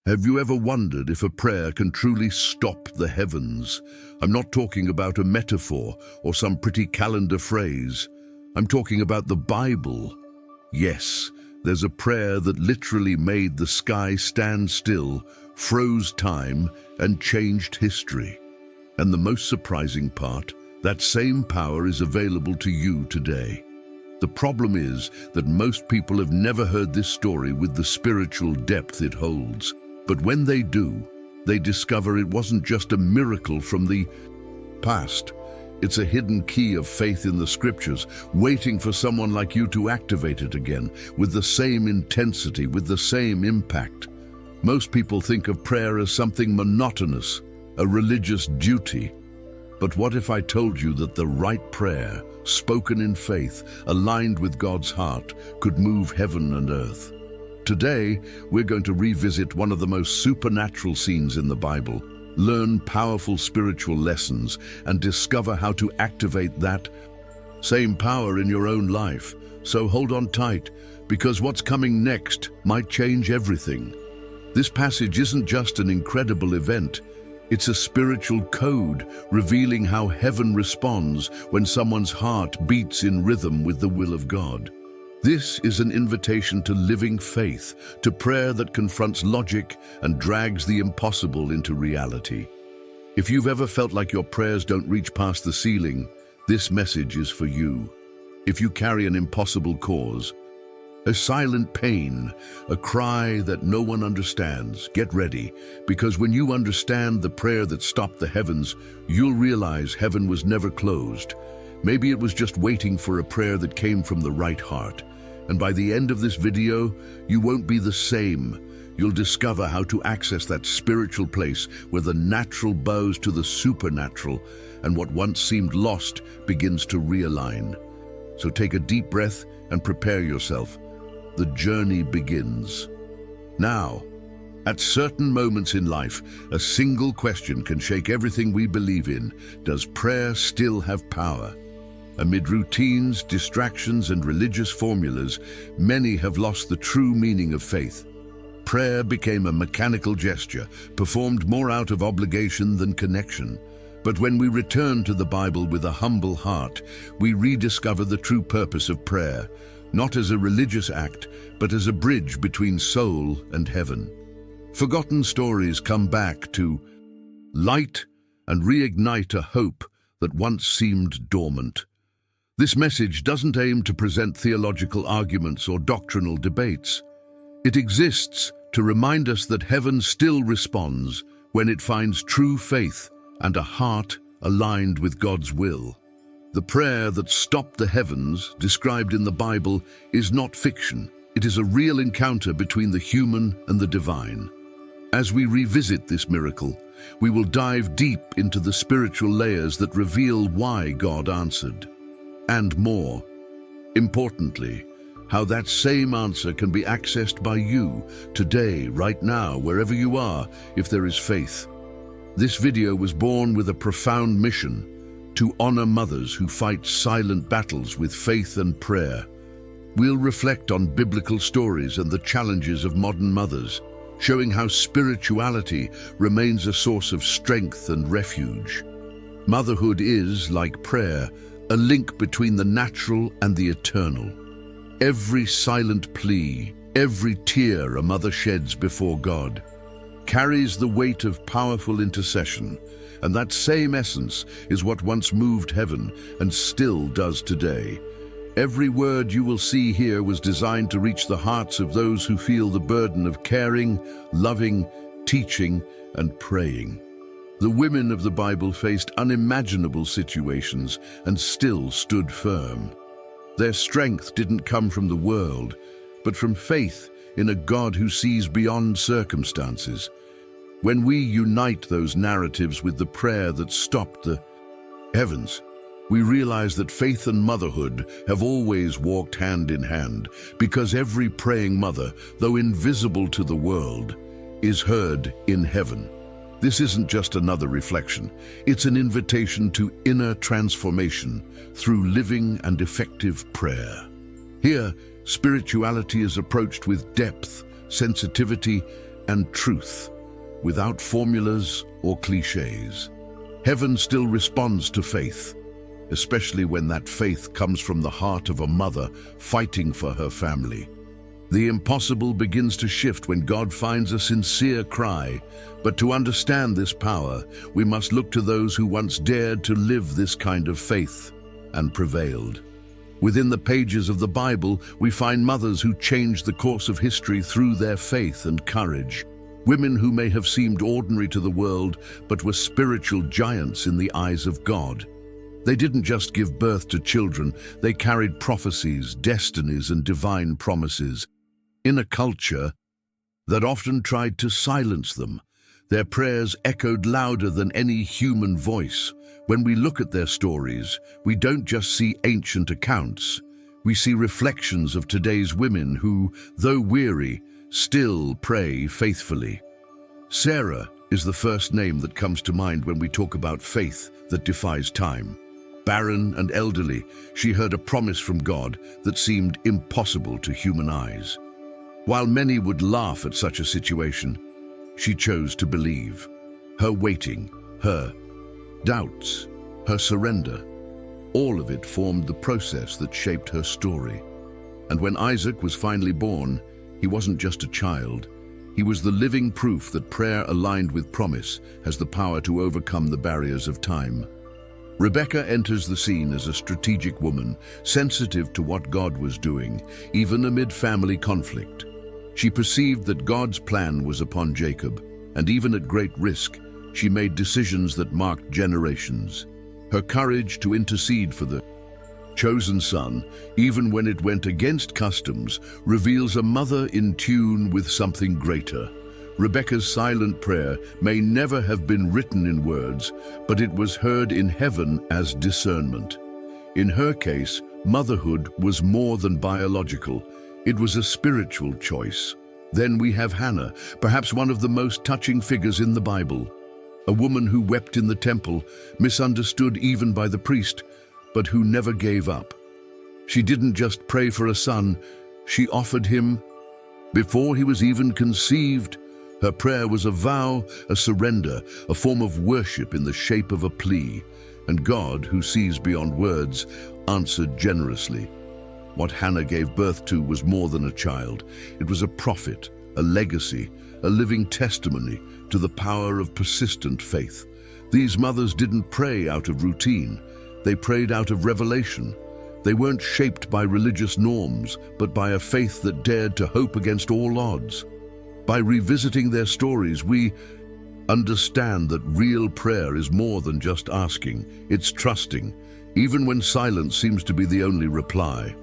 Have you ever wondered if a prayer can truly stop the heavens? I'm not talking about a metaphor or some pretty calendar phrase. I'm talking about the Bible. Yes, there's a prayer that literally made the sky stand still, froze time, and changed history. And the most surprising part, that same power is available to you today. The problem is that most people have never heard this story with the spiritual depth it holds. But when they do, they discover it wasn't just a miracle from the past. It's a hidden key of faith in the scriptures, waiting for someone like you to activate it again, with the same intensity, with the same impact. Most people think of prayer as something monotonous, a religious duty. But what if I told you that the right prayer, spoken in faith, aligned with God's heart, could move heaven and earth? Today, we're going to revisit one of the most supernatural scenes in the Bible, learn powerful spiritual lessons, and discover how to activate that same power in your own life. So hold on tight, because what's coming next might change everything. This passage isn't just an incredible event. It's a spiritual code revealing how heaven responds when someone's heart beats in rhythm with the will of God. This is an invitation to living faith, to prayer that confronts logic and drags the impossible into reality. If you've ever felt like your prayers don't reach past the ceiling, this message is for you. If you carry an impossible cause, a silent pain, a cry that no one understands, get ready, because when you understand the prayer that stopped the heavens, you'll realize heaven was never closed. Maybe it was just waiting for a prayer that came from the right heart. And by the end of this video, you won't be the same. You'll discover how to access that spiritual place where the natural bows to the supernatural, and what once seemed lost begins to realign. So take a deep breath and prepare yourself. The journey begins. Now, at certain moments in life, a single question can shake everything we believe in. Does prayer still have power? Amid routines, distractions, and religious formulas, many have lost the true meaning of faith. Prayer became a mechanical gesture, performed more out of obligation than connection. But when we return to the Bible with a humble heart, we rediscover the true purpose of prayer, not as a religious act, but as a bridge between soul and heaven. Forgotten stories come back to light and reignite a hope that once seemed dormant. This message doesn't aim to present theological arguments or doctrinal debates. It exists to remind us that heaven still responds when it finds true faith and a heart aligned with God's will. The prayer that stopped the heavens, described in the Bible, is not fiction. It is a real encounter between the human and the divine. As we revisit this miracle, we will dive deep into the spiritual layers that reveal why God answered. And more importantly, how that same answer can be accessed by you today, right now, wherever you are, if there is faith. This video was born with a profound mission: to honor mothers who fight silent battles with faith and prayer. We'll reflect on biblical stories and the challenges of modern mothers, showing how spirituality remains a source of strength and refuge. Motherhood is, like prayer, a link between the natural and the eternal. Every silent plea, every tear a mother sheds before God, carries the weight of powerful intercession, and that same essence is what once moved heaven and still does today. Every word you will see here was designed to reach the hearts of those who feel the burden of caring, loving, teaching, and praying. The women of the Bible faced unimaginable situations and still stood firm. Their strength didn't come from the world, but from faith in a God who sees beyond circumstances. When we unite those narratives with the prayer that stopped the heavens, we realize that faith and motherhood have always walked hand in hand, because every praying mother, though invisible to the world, is heard in heaven. This isn't just another reflection. It's an invitation to inner transformation through living and effective prayer. Here, spirituality is approached with depth, sensitivity, and truth, without formulas or cliches. Heaven still responds to faith, especially when that faith comes from the heart of a mother fighting for her family. The impossible begins to shift when God finds a sincere cry. But to understand this power, we must look to those who once dared to live this kind of faith and prevailed. Within the pages of the Bible, we find mothers who changed the course of history through their faith and courage. Women who may have seemed ordinary to the world, but were spiritual giants in the eyes of God. They didn't just give birth to children, they carried prophecies, destinies, and divine promises. In a culture that often tried to silence them, their prayers echoed louder than any human voice. When we look at their stories, we don't just see ancient accounts. We see reflections of today's women who, though weary, still pray faithfully. Sarah is the first name that comes to mind when we talk about faith that defies time. Barren and elderly, she heard a promise from God that seemed impossible to human eyes. While many would laugh at such a situation, she chose to believe. Her waiting, her doubts, her surrender, all of it formed the process that shaped her story. And when Isaac was finally born, he wasn't just a child. He was the living proof that prayer aligned with promise has the power to overcome the barriers of time. Rebecca enters the scene as a strategic woman, sensitive to what God was doing, even amid family conflict. She perceived that God's plan was upon Jacob, and even at great risk, she made decisions that marked generations. Her courage to intercede for the chosen son, even when it went against customs, reveals a mother in tune with something greater. Rebecca's silent prayer may never have been written in words, but it was heard in heaven as discernment. In her case, motherhood was more than biological. It was a spiritual choice. Then we have Hannah, perhaps one of the most touching figures in the Bible. A woman who wept in the temple, misunderstood even by the priest, but who never gave up. She didn't just pray for a son, she offered him before he was even conceived. Her prayer was a vow, a surrender, a form of worship in the shape of a plea. And God, who sees beyond words, answered generously. What Hannah gave birth to was more than a child. It was a prophet, a legacy, a living testimony to the power of persistent faith. These mothers didn't pray out of routine. They prayed out of revelation. They weren't shaped by religious norms, but by a faith that dared to hope against all odds. By revisiting their stories, we understand that real prayer is more than just asking. It's trusting, even when silence seems to be the only reply.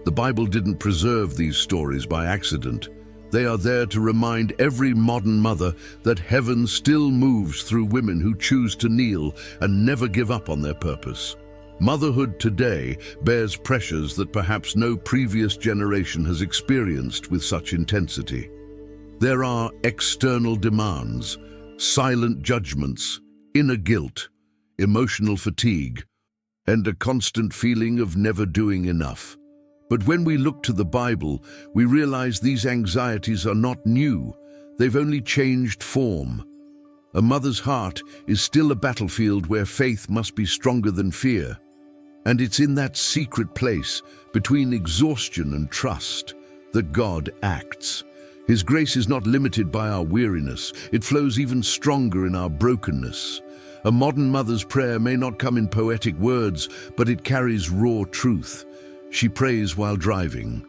The Bible didn't preserve these stories by accident. They are there to remind every modern mother that heaven still moves through women who choose to kneel and never give up on their purpose. Motherhood today bears pressures that perhaps no previous generation has experienced with such intensity. There are external demands, silent judgments, inner guilt, emotional fatigue, and a constant feeling of never doing enough. But when we look to the Bible, we realize these anxieties are not new. They've only changed form. A mother's heart is still a battlefield where faith must be stronger than fear. And it's in that secret place, between exhaustion and trust, that God acts. His grace is not limited by our weariness. It flows even stronger in our brokenness. A modern mother's prayer may not come in poetic words, but it carries raw truth. She prays while driving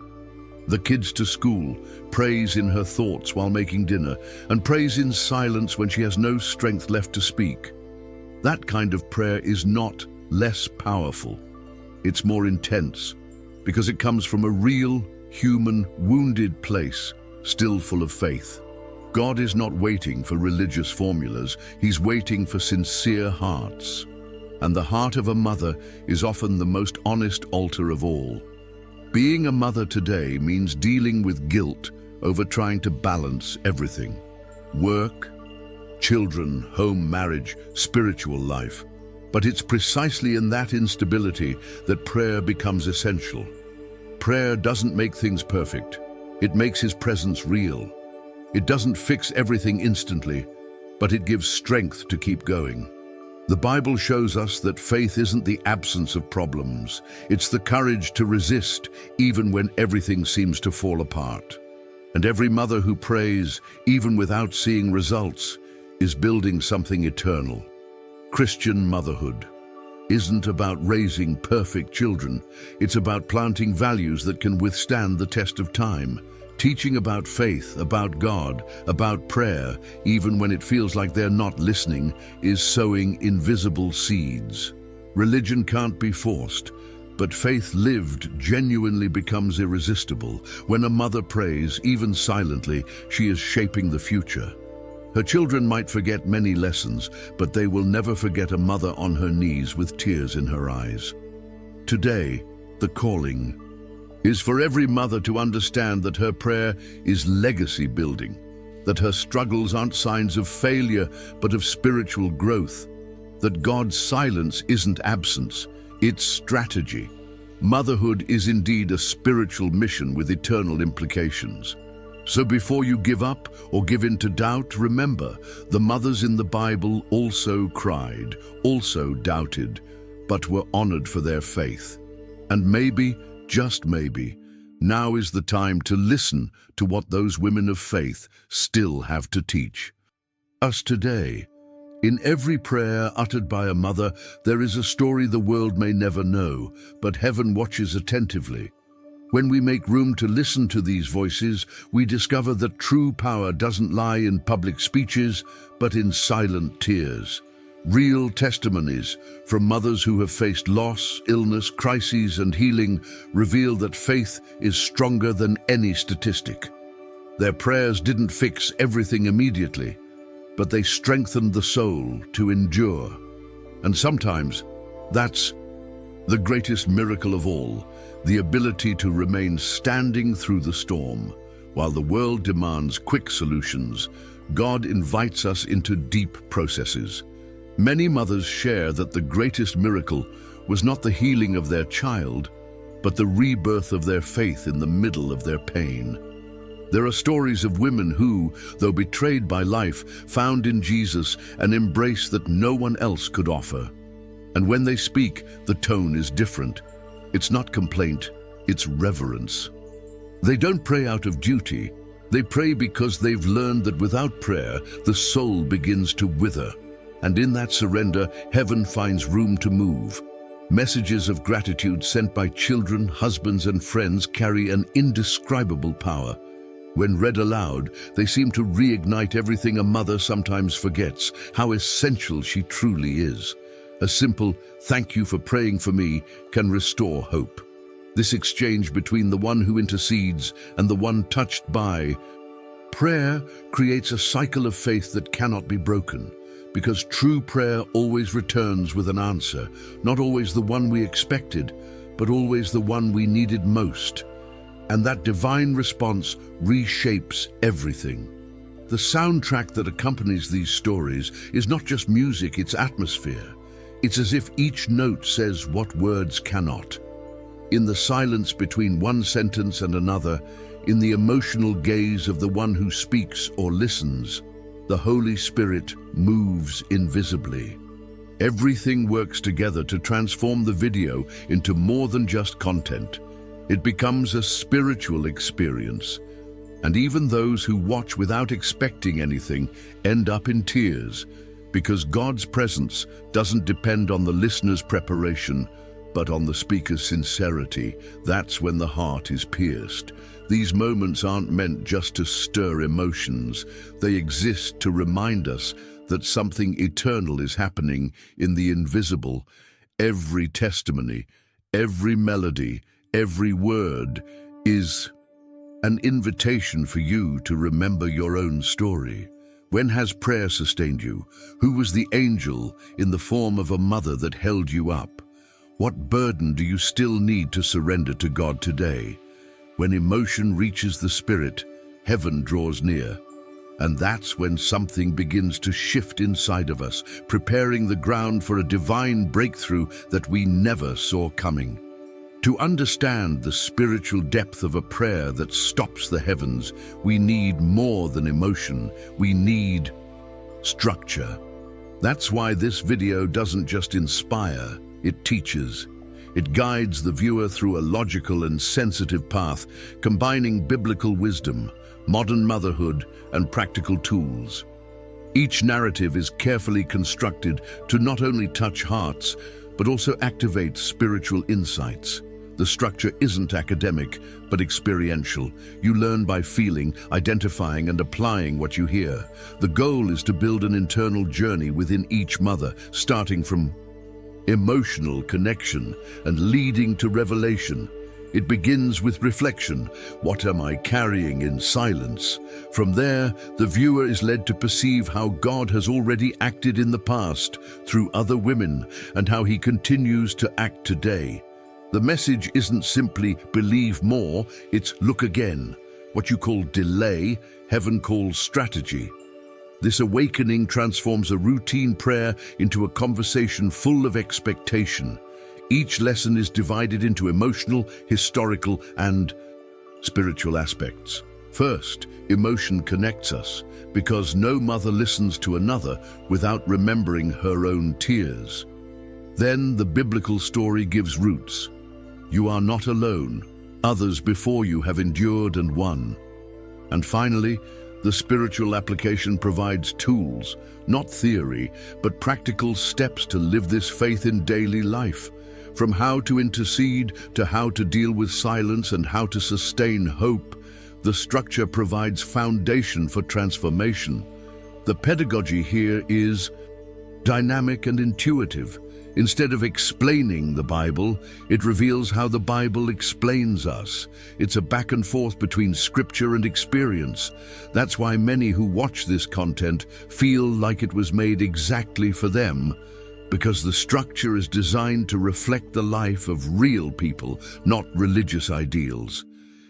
the kids to school, prays in her thoughts while making dinner, and prays in silence when she has no strength left to speak. That kind of prayer is not less powerful. It's more intense, because it comes from a real, human, wounded place, still full of faith. God is not waiting for religious formulas. He's waiting for sincere hearts. And the heart of a mother is often the most honest altar of all. Being a mother today means dealing with guilt over trying to balance everything. Work, children, home, marriage, spiritual life. But it's precisely in that instability that prayer becomes essential. Prayer doesn't make things perfect. It makes His presence real. It doesn't fix everything instantly, but it gives strength to keep going. The Bible shows us that faith isn't the absence of problems. It's the courage to resist even when everything seems to fall apart. And every mother who prays, even without seeing results, is building something eternal. Christian motherhood isn't about raising perfect children. It's about planting values that can withstand the test of time. Teaching about faith, about God, about prayer, even when it feels like they're not listening, is sowing invisible seeds. Religion can't be forced, but faith lived genuinely becomes irresistible. When a mother prays, even silently, she is shaping the future. Her children might forget many lessons, but they will never forget a mother on her knees with tears in her eyes. Today, the calling is for every mother to understand that her prayer is legacy building, that her struggles aren't signs of failure, but of spiritual growth, that God's silence isn't absence, it's strategy. Motherhood is indeed a spiritual mission with eternal implications. So before you give up or give in to doubt, remember, the mothers in the Bible also cried, also doubted, but were honored for their faith. And maybe, just maybe, now is the time to listen to what those women of faith still have to teach us today. In every prayer uttered by a mother, there is a story the world may never know, but heaven watches attentively. When we make room to listen to these voices, we discover that true power doesn't lie in public speeches, but in silent tears. Real testimonies from mothers who have faced loss, illness, crises, and healing reveal that faith is stronger than any statistic. Their prayers didn't fix everything immediately, but they strengthened the soul to endure. And sometimes, that's the greatest miracle of all, the ability to remain standing through the storm. While the world demands quick solutions, God invites us into deep processes. Many mothers share that the greatest miracle was not the healing of their child, but the rebirth of their faith in the middle of their pain. There are stories of women who, though betrayed by life, found in Jesus an embrace that no one else could offer. And when they speak, the tone is different. It's not complaint, it's reverence. They don't pray out of duty. They pray because they've learned that without prayer, the soul begins to wither. And in that surrender, heaven finds room to move. Messages of gratitude sent by children, husbands, and friends carry an indescribable power. When read aloud, they seem to reignite everything a mother sometimes forgets, how essential she truly is. A simple, "Thank you for praying for me," can restore hope. This exchange between the one who intercedes and the one touched by prayer creates a cycle of faith that cannot be broken. Because true prayer always returns with an answer, not always the one we expected, but always the one we needed most. And that divine response reshapes everything. The soundtrack that accompanies these stories is not just music, it's atmosphere. It's as if each note says what words cannot. In the silence between one sentence and another, in the emotional gaze of the one who speaks or listens, the Holy Spirit moves invisibly. Everything works together to transform the video into more than just content. It becomes a spiritual experience. And even those who watch without expecting anything end up in tears, because God's presence doesn't depend on the listener's preparation, but on the speaker's sincerity. That's when the heart is pierced. These moments aren't meant just to stir emotions. They exist to remind us that something eternal is happening in the invisible. Every testimony, every melody, every word is an invitation for you to remember your own story. When has prayer sustained you? Who was the angel in the form of a mother that held you up? What burden do you still need to surrender to God today? When emotion reaches the spirit, heaven draws near. And that's when something begins to shift inside of us, preparing the ground for a divine breakthrough that we never saw coming. To understand the spiritual depth of a prayer that stops the heavens, we need more than emotion. We need structure. That's why this video doesn't just inspire, it teaches. It guides the viewer through a logical and sensitive path, combining biblical wisdom, modern motherhood, and practical tools. Each narrative is carefully constructed to not only touch hearts, but also activate spiritual insights. The structure isn't academic, but experiential. You learn by feeling, identifying, and applying what you hear. The goal is to build an internal journey within each mother, starting from emotional connection and leading to revelation. It begins with reflection. What am I carrying in silence? From there, the viewer is led to perceive how God has already acted in the past through other women and how he continues to act today. The message isn't simply believe more, it's look again. What you call delay, heaven calls strategy. This awakening transforms a routine prayer into a conversation full of expectation. Each lesson is divided into emotional, historical, and spiritual aspects. First, emotion connects us, because no mother listens to another without remembering her own tears. Then the biblical story gives roots. You are not alone. Others before you have endured and won. And finally, the spiritual application provides tools, not theory, but practical steps to live this faith in daily life. From how to intercede to how to deal with silence and how to sustain hope, the structure provides foundation for transformation. The pedagogy here is dynamic and intuitive. Instead of explaining the Bible, it reveals how the Bible explains us. It's a back and forth between scripture and experience. That's why many who watch this content feel like it was made exactly for them, because the structure is designed to reflect the life of real people, not religious ideals.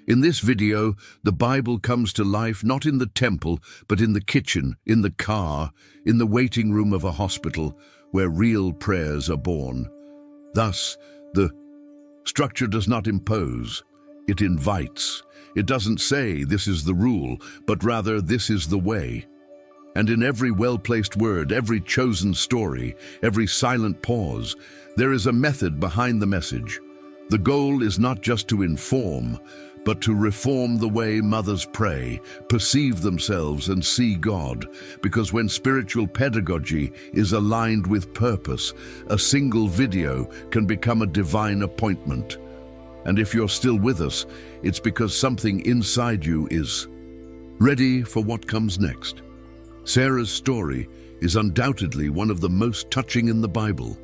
In this video, the Bible comes to life not in the temple, but in the kitchen, in the car, in the waiting room of a hospital, where real prayers are born. Thus, the structure does not impose, it invites. It doesn't say this is the rule, but rather this is the way. And in every well-placed word, every chosen story, every silent pause, there is a method behind the message. The goal is not just to inform, but to reform the way mothers pray, perceive themselves and see God. Because when spiritual pedagogy is aligned with purpose, a single video can become a divine appointment. And if you're still with us, it's because something inside you is ready for what comes next. Sarah's story is undoubtedly one of the most touching in the Bible.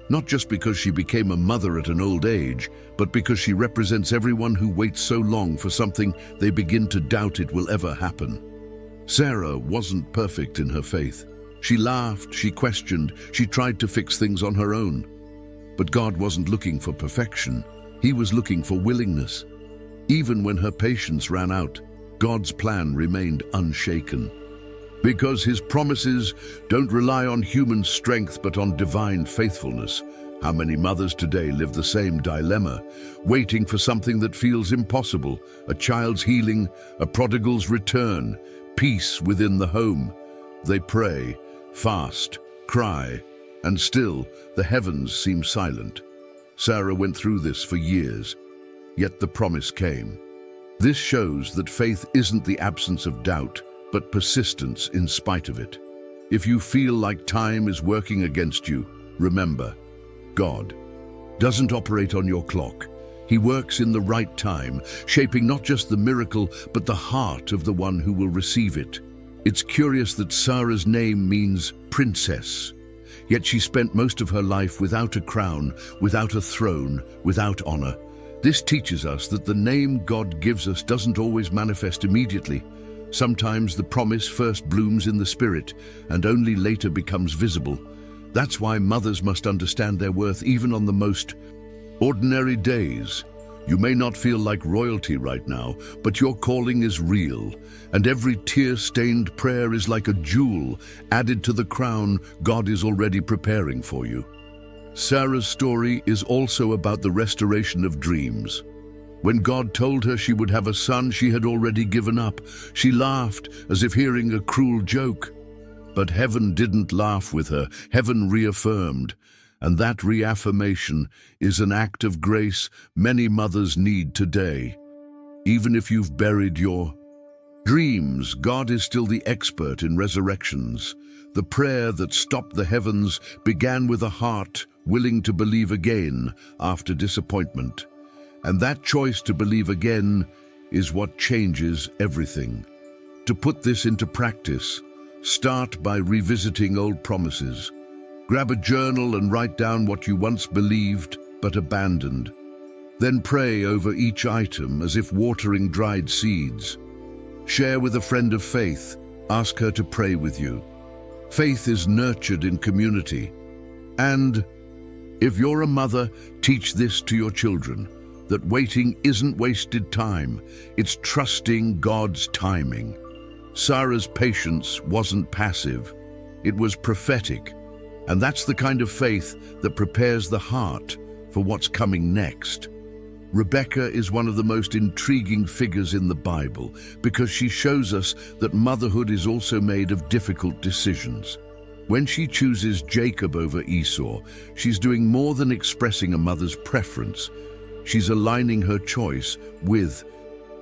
Not just because she became a mother at an old age, but because she represents everyone who waits so long for something they begin to doubt it will ever happen. Sarah wasn't perfect in her faith. She laughed, she questioned, she tried to fix things on her own. But God wasn't looking for perfection. He was looking for willingness. Even when her patience ran out, God's plan remained unshaken. Because his promises don't rely on human strength but on divine faithfulness. How many mothers today live the same dilemma, waiting for something that feels impossible, a child's healing, a prodigal's return, peace within the home. They pray, fast, cry, and still the heavens seem silent. Sarah went through this for years, yet the promise came. This shows that faith isn't the absence of doubt, but persistence in spite of it. If you feel like time is working against you, remember, God doesn't operate on your clock. He works in the right time, shaping not just the miracle, but the heart of the one who will receive it. It's curious that Sarah's name means princess, yet she spent most of her life without a crown, without a throne, without honor. This teaches us that the name God gives us doesn't always manifest immediately. Sometimes the promise first blooms in the spirit and only later becomes visible. That's why mothers must understand their worth even on the most ordinary days. You may not feel like royalty right now, but your calling is real, and every tear-stained prayer is like a jewel added to the crown God is already preparing for you. Sarah's story is also about the restoration of dreams. When God told her she would have a son, she had already given up. She laughed as if hearing a cruel joke. But heaven didn't laugh with her. Heaven reaffirmed. And that reaffirmation is an act of grace many mothers need today. Even if you've buried your dreams, God is still the expert in resurrections. The prayer that stopped the heavens began with a heart willing to believe again after disappointment. And that choice to believe again is what changes everything. To put this into practice, start by revisiting old promises. Grab a journal and write down what you once believed but abandoned. Then pray over each item as if watering dried seeds. Share with a friend of faith. Ask her to pray with you. Faith is nurtured in community. And if you're a mother, teach this to your children, that waiting isn't wasted time, it's trusting God's timing. Sarah's patience wasn't passive, it was prophetic. And that's the kind of faith that prepares the heart for what's coming next. Rebecca is one of the most intriguing figures in the Bible because she shows us that motherhood is also made of difficult decisions. When she chooses Jacob over Esau, she's doing more than expressing a mother's preference. She's aligning her choice with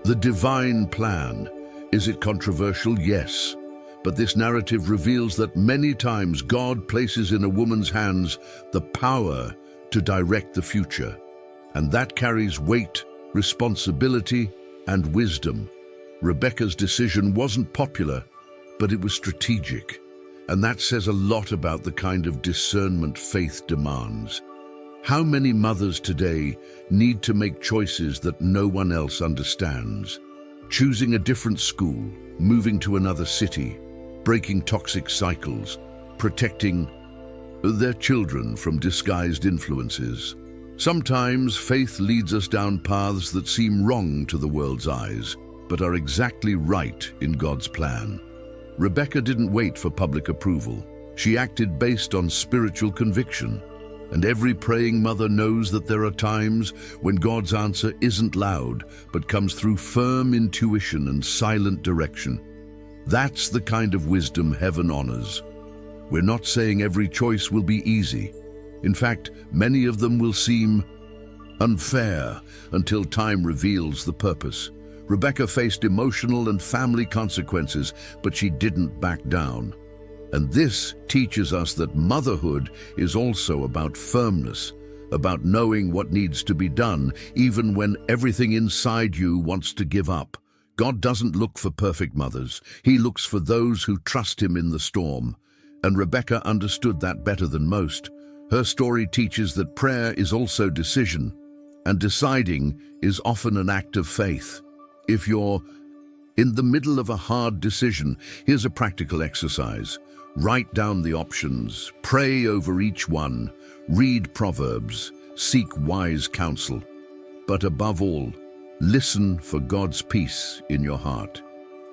the divine plan. Is it controversial? Yes. But this narrative reveals that many times God places in a woman's hands the power to direct the future. And that carries weight, responsibility, and wisdom. Rebecca's decision wasn't popular, but it was strategic. And that says a lot about the kind of discernment faith demands. How many mothers today need to make choices that no one else understands? Choosing a different school, moving to another city, breaking toxic cycles, protecting their children from disguised influences. Sometimes faith leads us down paths that seem wrong to the world's eyes, but are exactly right in God's plan. Rebecca didn't wait for public approval. She acted based on spiritual conviction. And every praying mother knows that there are times when God's answer isn't loud, but comes through firm intuition and silent direction. That's the kind of wisdom heaven honors. We're not saying every choice will be easy. In fact, many of them will seem unfair until time reveals the purpose. Rebecca faced emotional and family consequences, but she didn't back down. And this teaches us that motherhood is also about firmness, about knowing what needs to be done, even when everything inside you wants to give up. God doesn't look for perfect mothers. He looks for those who trust him in the storm. And Rebecca understood that better than most. Her story teaches that prayer is also decision, and deciding is often an act of faith. If you're in the middle of a hard decision, here's a practical exercise. Write down the options, pray over each one, read Proverbs, seek wise counsel. But above all, listen for God's peace in your heart.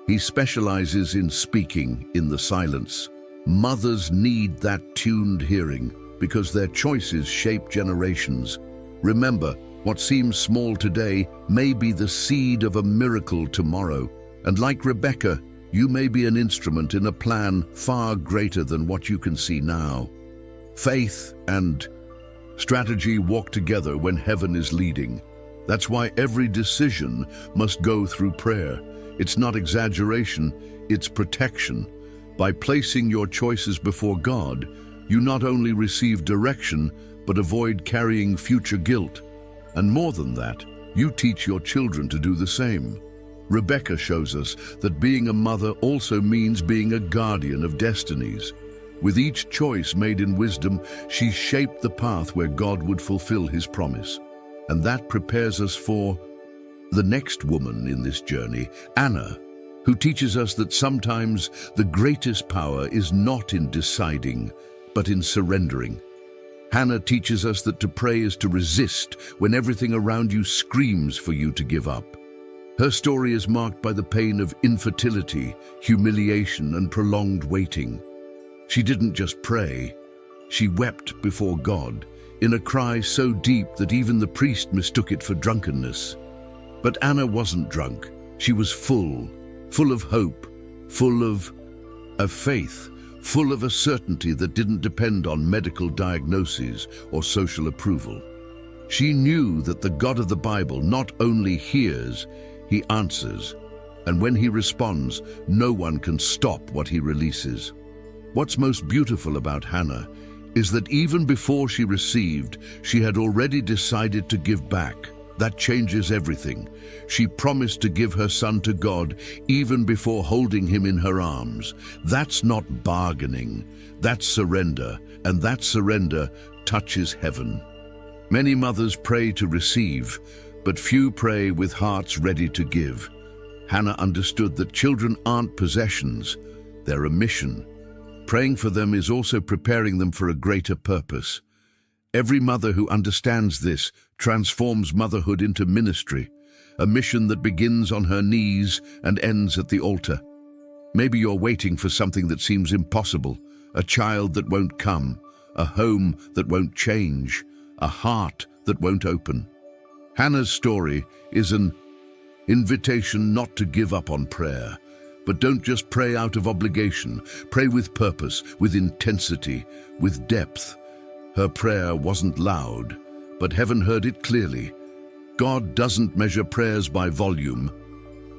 He specializes in speaking in the silence. Mothers need that tuned hearing because their choices shape generations. Remember, what seems small today may be the seed of a miracle tomorrow. And like Rebecca, you may be an instrument in a plan far greater than what you can see now. Faith and strategy walk together when heaven is leading. That's why every decision must go through prayer. It's not exaggeration, it's protection. By placing your choices before God, you not only receive direction, but avoid carrying future guilt. And more than that, you teach your children to do the same. Rebecca shows us that being a mother also means being a guardian of destinies. With each choice made in wisdom, she shaped the path where God would fulfill his promise. And that prepares us for the next woman in this journey, Anna, who teaches us that sometimes the greatest power is not in deciding, but in surrendering. Hannah teaches us that to pray is to resist when everything around you screams for you to give up. Her story is marked by the pain of infertility, humiliation, and prolonged waiting. She didn't just pray, she wept before God, in a cry so deep that even the priest mistook it for drunkenness. But Anna wasn't drunk. She was full of hope, full of faith, full of a certainty that didn't depend on medical diagnoses or social approval. She knew that the God of the Bible not only hears, he answers. And when he responds, no one can stop what he releases. What's most beautiful about Hannah is that even before she received, she had already decided to give back. That changes everything. She promised to give her son to God even before holding him in her arms. That's not bargaining, that's surrender, and that surrender touches heaven. Many mothers pray to receive, but few pray with hearts ready to give. Hannah understood that children aren't possessions, they're a mission. Praying for them is also preparing them for a greater purpose. Every mother who understands this transforms motherhood into ministry, a mission that begins on her knees and ends at the altar. Maybe you're waiting for something that seems impossible, a child that won't come, a home that won't change, a heart that won't open. Hannah's story is an invitation not to give up on prayer. But don't just pray out of obligation. Pray with purpose, with intensity, with depth. Her prayer wasn't loud, but heaven heard it clearly. God doesn't measure prayers by volume,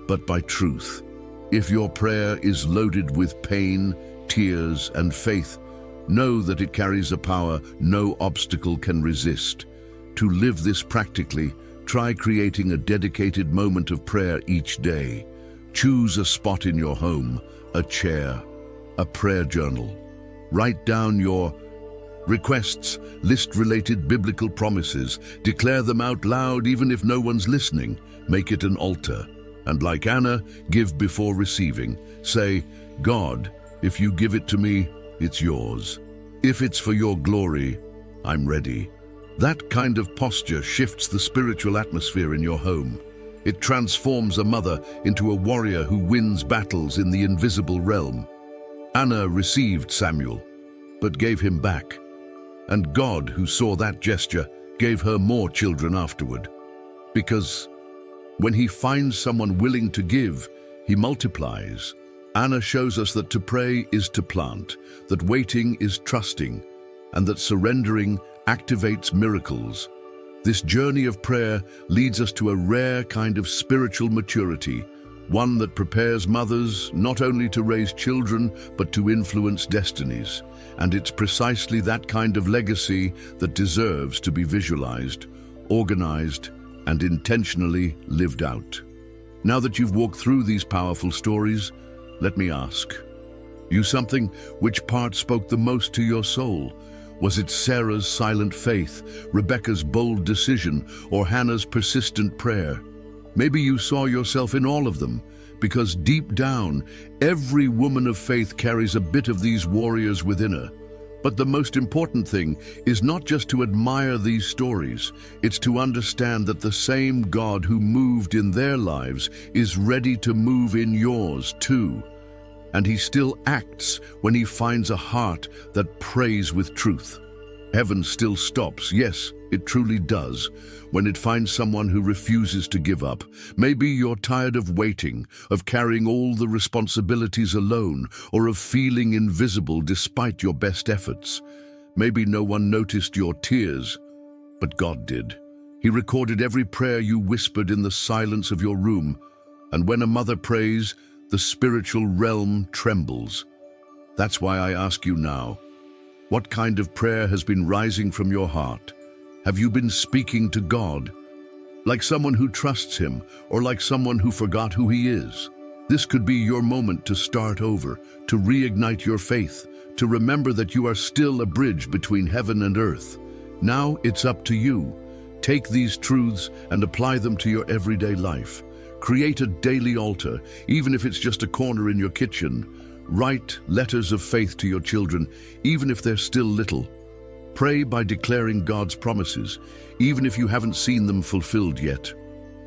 but by truth. If your prayer is loaded with pain, tears, and faith, know that it carries a power no obstacle can resist. To live this practically, try creating a dedicated moment of prayer each day. Choose a spot in your home, a chair, a prayer journal. Write down your requests, list related biblical promises, declare them out loud even if no one's listening. Make it an altar. And like Anna, give before receiving. Say, God, if you give it to me, it's yours. If it's for your glory, I'm ready. That kind of posture shifts the spiritual atmosphere in your home. It transforms a mother into a warrior who wins battles in the invisible realm. Anna received Samuel, but gave him back. And God, who saw that gesture, gave her more children afterward. Because when he finds someone willing to give, he multiplies. Anna shows us that to pray is to plant, that waiting is trusting, and that surrendering activates miracles. This journey of prayer leads us to a rare kind of spiritual maturity, one that prepares mothers not only to raise children, but to influence destinies. And it's precisely that kind of legacy that deserves to be visualized, organized, and intentionally lived out. Now that you've walked through these powerful stories, let me ask you something. Which part spoke the most to your soul? Was it Sarah's silent faith, Rebecca's bold decision, or Hannah's persistent prayer? Maybe you saw yourself in all of them, because deep down, every woman of faith carries a bit of these warriors within her. But the most important thing is not just to admire these stories, it's to understand that the same God who moved in their lives is ready to move in yours too. And he still acts when he finds a heart that prays with truth. Heaven still stops, yes, it truly does, when it finds someone who refuses to give up. Maybe you're tired of waiting, of carrying all the responsibilities alone, or of feeling invisible despite your best efforts. Maybe no one noticed your tears, but God did. He recorded every prayer you whispered in the silence of your room, and when a mother prays, the spiritual realm trembles. That's why I ask you now, what kind of prayer has been rising from your heart? Have you been speaking to God like someone who trusts him, or like someone who forgot who he is? This could be your moment to start over, to reignite your faith, to remember that you are still a bridge between heaven and earth. Now it's up to you. Take these truths and apply them to your everyday life. Create a daily altar, even if it's just a corner in your kitchen. Write letters of faith to your children, even if they're still little. Pray by declaring God's promises, even if you haven't seen them fulfilled yet.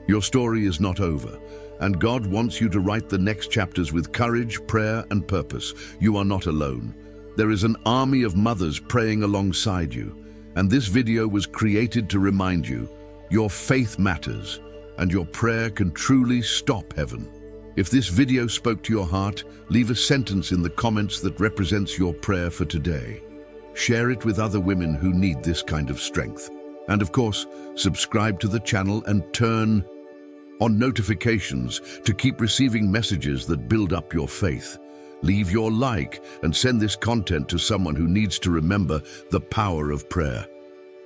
Your story is not over, and God wants you to write the next chapters with courage, prayer, and purpose. You are not alone. There is an army of mothers praying alongside you, And this video was created to remind you, your faith matters, and your prayer can truly stop heaven. If this video spoke to your heart, leave a sentence in the comments that represents your prayer for today. Share it with other women who need this kind of strength. And of course, subscribe to the channel and turn on notifications to keep receiving messages that build up your faith. Leave your like and send this content to someone who needs to remember the power of prayer.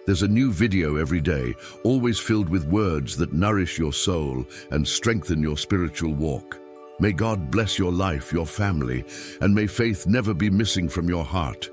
There's a new video every day, always filled with words that nourish your soul and strengthen your spiritual walk. May God bless your life, your family, and may faith never be missing from your heart.